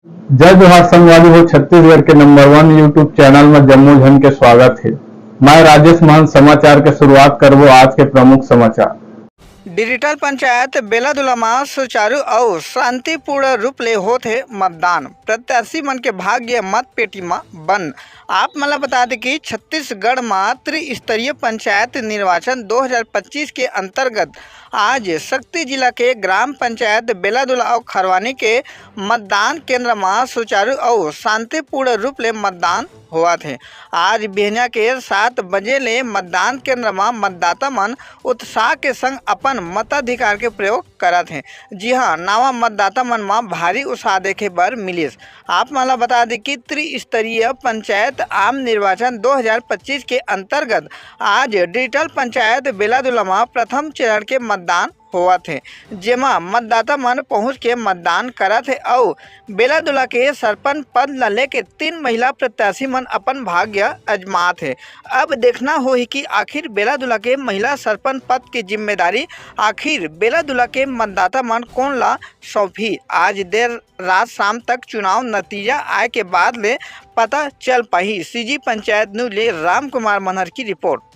जय जोहार संगवारी हो। छत्तीसगढ़ के नंबर 1 यूट्यूब चैनल में जम्मू झन के स्वागत है। मैं राजेश महंत समाचार के शुरुआत करबो आज के प्रमुख समाचार। डिजिटल पंचायत बेलादुला में सुचारू और शांतिपूर्ण रूप ले होते मतदान। प्रत्याशी मन के भाग्य मत पेटी में बंद। आप मला बता दें कि छत्तीसगढ़ में त्रिस्तरीय पंचायत निर्वाचन 2025 के अंतर्गत आज शक्ति जिला के ग्राम पंचायत बेलादुला और खरवानी के मतदान केंद्र में सुचारू और शांतिपूर्ण रूप ले मतदान हुआ थे। आज बिहनिया के 7 बजे ले मतदान केंद्र में मतदाता मन उत्साह के संग अपन मताधिकार के प्रयोग करत हैं। जी हाँ, नवा मतदाता मन में भारी उत्साह देखे बर मिलिस। आप मला बता दें कि त्रिस्तरीय पंचायत आम निर्वाचन 2025 के अंतर्गत आज डिजिटल पंचायत बेलादुला में प्रथम चरण के मतदान हुआ थे, जेमा मतदाता मन पहुंच के मतदान करत है और बेलादुला के सरपंच पद ल लेके 3 महिला प्रत्याशी मन अपन भाग्य अजमात है। अब देखना हो ही कि आखिर बेलादुला के महिला सरपंच पद की जिम्मेदारी आखिर बेलादुला के मतदाता मन कौन ला सौंपी। आज देर रात शाम तक चुनाव नतीजा आए के बाद ले पता चल पाही। सीजी पंचायत न्यूज ले राम कुमार मनहर की रिपोर्ट।